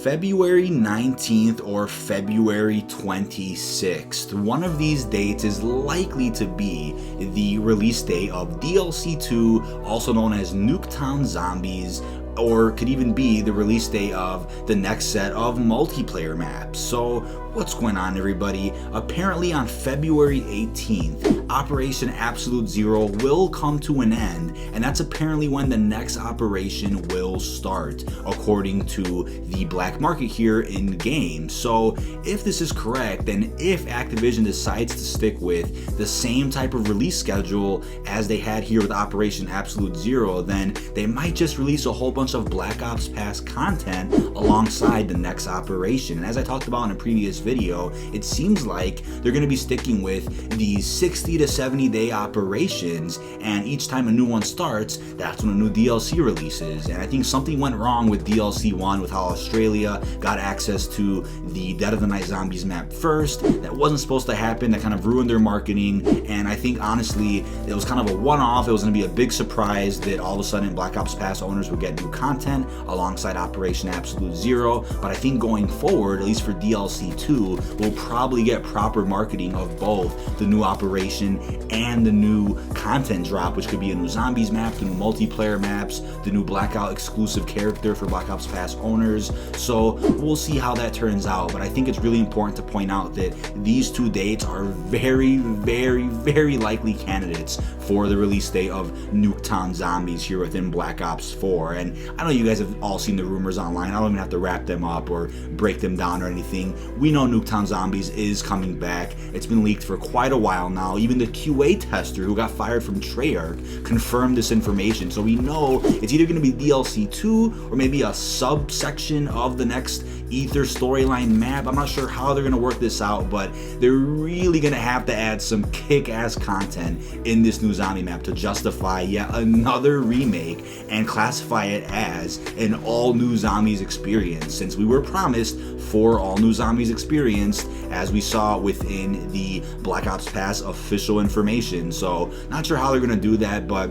February 19th or February 26th. One of these dates is likely to be the release date of DLC 2, also known as Nuketown Zombies, or could even be the release date of the next set of multiplayer maps. So what's going on, everybody? Apparently on February 18th, Operation Absolute Zero will come to an end, and that's apparently when the next operation will start, according to the black market here in game. So if this is correct, then if Activision decides to stick with the same type of release schedule as they had here with Operation Absolute Zero, then they might just release a whole bunch of Black Ops Pass content alongside the next operation. And as I talked about in a previous video, it seems like they're going to be sticking with these 60 to 70 day operations, and each time a new one starts, that's when a new DLC releases. And I think something went wrong with DLC 1 with how Australia got access to the Dead of the Night Zombies map first. That wasn't supposed to happen. That kind of ruined their marketing, and I think honestly it was kind of a one-off. It was going to be a big surprise that all of a sudden Black Ops Pass owners would get new content alongside Operation Absolute Zero. But I think going forward, at least for DLC 2, we'll probably get proper marketing of both the new operation and the new content drop, which could be a new zombies map, the new multiplayer maps, the new Blackout exclusive character for Black Ops Pass owners. So we'll see how that turns out, but I think it's really important to point out that these two dates are very, very, very likely candidates for the release date of Nuketown Zombies here within Black Ops 4. And I know you guys have all seen the rumors online. I don't even have to wrap them up or break them down or anything. We know Nuketown Zombies is coming back. It's been leaked for quite a while now. Even the QA tester who got fired from Treyarch confirmed this information. So we know it's either going to be DLC 2 or maybe a subsection of the next Ether storyline map. I'm not sure how they're going to work this out, but they're really going to have to add some kick-ass content in this new zombie map to justify yet another remake and classify it as an all-new Zombies experience, since we were promised 4 all-new Zombies experience as we saw within the Black Ops Pass official information. So not sure how they're going to do that, but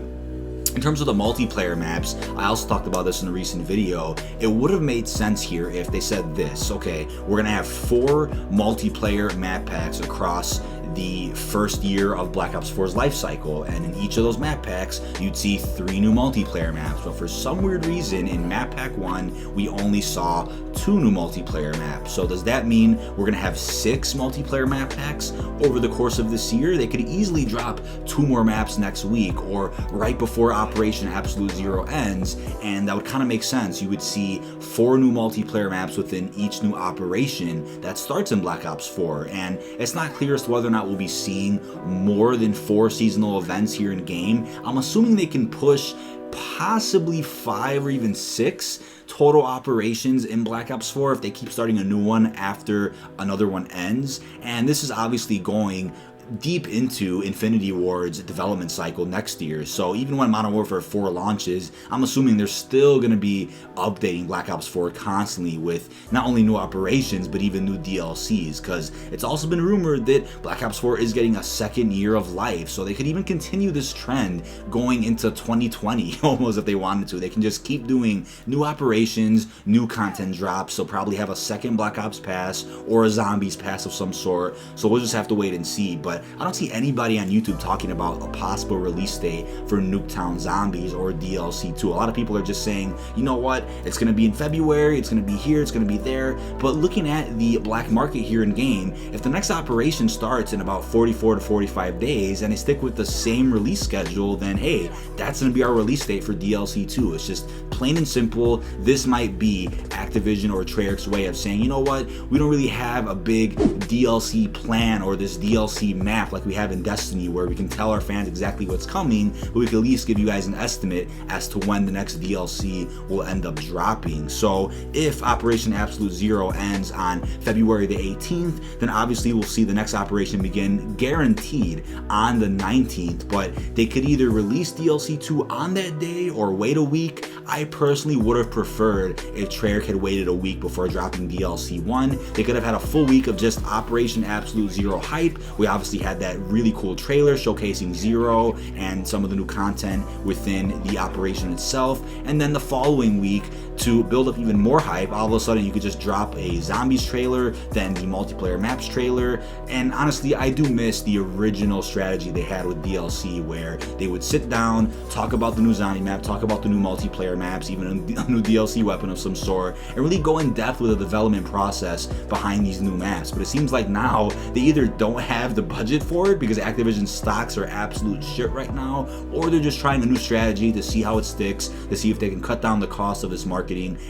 in terms of the multiplayer maps, I also talked about this in a recent video. It would have made sense here if they said this: okay, we're gonna have 4 multiplayer map packs across the first year of Black Ops 4's life cycle, and in each of those map packs you'd see 3 new multiplayer maps. But for some weird reason in map pack 1 we only saw 2 new multiplayer maps. So does that mean we're gonna have 6 multiplayer map packs over the course of this year? They could easily drop 2 more maps next week or right before Operation Absolute Zero ends, and that would kind of make sense. You would see 4 new multiplayer maps within each new operation that starts in Black Ops 4, and it's not clear as to whether or not we'll be seeing more than 4 seasonal events here in game. I'm assuming they can push possibly 5 or even 6 total operations in Black Ops 4 if they keep starting a new one after another one ends. And this is obviously going deep into Infinity Ward's development cycle next year. So even when Modern Warfare 4 launches, I'm assuming they're still going to be updating Black Ops 4 constantly with not only new operations but even new DLCs, because it's also been rumored that Black Ops 4 is getting a second year of life. So they could even continue this trend going into 2020 almost if they wanted to. They can just keep doing new operations, new content drops. So probably have a second Black Ops Pass or a Zombies Pass of some sort. So we'll just have to wait and see. But I don't see anybody on YouTube talking about a possible release date for Nuketown Zombies or DLC 2. A lot of people are just saying, you know what, it's going to be in February, it's going to be here, it's going to be there. But looking at the black market here in game, if the next operation starts in about 44 to 45 days and they stick with the same release schedule, then hey, that's going to be our release date for DLC 2. It's just plain and simple. This might be Activision or Treyarch's way of saying, you know what, we don't really have a big DLC plan or this DLC map like we have in Destiny where we can tell our fans exactly what's coming, but we can at least give you guys an estimate as to when the next DLC will end up dropping. So if Operation Absolute Zero ends on February the 18th, then obviously we'll see the next operation begin guaranteed on the 19th, but they could either release DLC 2 on that day or wait a week. I personally would have preferred if Treyarch had waited a week before dropping DLC 1. They could have had a full week of just Operation Absolute Zero hype. We obviously obviously had that really cool trailer showcasing Zero and some of the new content within the operation itself. And then the following week, to build up even more hype, all of a sudden you could just drop a zombies trailer, then the multiplayer maps trailer. And honestly, I do miss the original strategy they had with DLC, where they would sit down, talk about the new zombie map, talk about the new multiplayer maps, even a new DLC weapon of some sort, and really go in depth with the development process behind these new maps. But it seems like now they either don't have the budget for it because Activision stocks are absolute shit right now, or they're just trying a new strategy to see how it sticks, to see if they can cut down the cost of this marketing,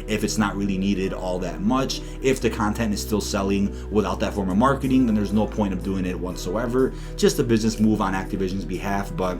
if it's not really needed all that much. If the content is still selling without that form of marketing, then there's no point of doing it whatsoever. Just a business move on Activision's behalf. But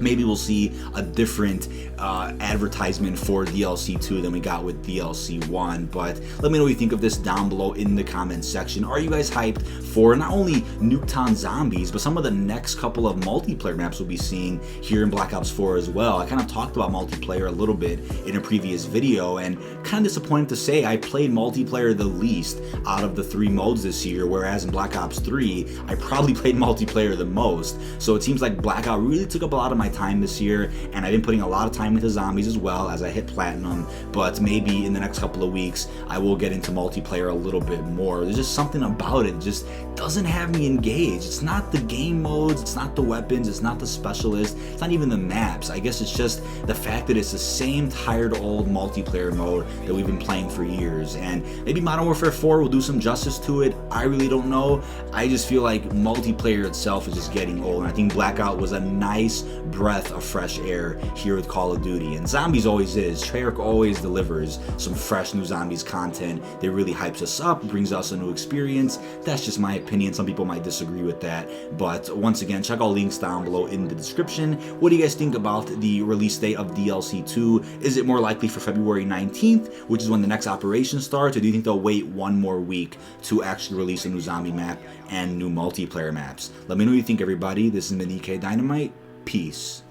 maybe we'll see a different advertisement for DLC 2 than we got with DLC 1. But let me know what you think of this down below in the comments section. Are you guys hyped for not only Nuketown Zombies, but some of the next couple of multiplayer maps we'll be seeing here in Black Ops 4 as well? I kind of talked about multiplayer a little bit in a previous video, and kind of disappointed to say I played multiplayer the least out of the 3 modes this year, whereas in Black Ops 3 I probably played multiplayer the most. So it seems like Blackout really took up a lot of my time this year, and I've been putting a lot of time into zombies as well as I hit platinum. But maybe in the next couple of weeks I will get into multiplayer a little bit more. There's just something about it just doesn't have me engaged. It's not the game modes, it's not the weapons, it's not the specialists, it's not even the maps. I guess it's just the fact that it's the same tired old multiplayer mode that we've been playing for years. And maybe Modern Warfare 4 will do some justice to it. I really don't know. I just feel like multiplayer itself is just getting old, and I think Blackout was a nice breath of fresh air here with Call of Duty. And zombies always is. Treyarch always delivers some fresh new zombies content that really hypes us up, brings us a new experience. That's just my opinion. Some people might disagree with that, but once again, check all links down below in the description. What do you guys think about the release date of DLC 2? Is it more likely for February 19th, which is when the next operation starts, or do you think they'll wait one more week to actually release a new zombie map and new multiplayer maps? Let me know what you think, everybody. This has been dkdynamite. Peace.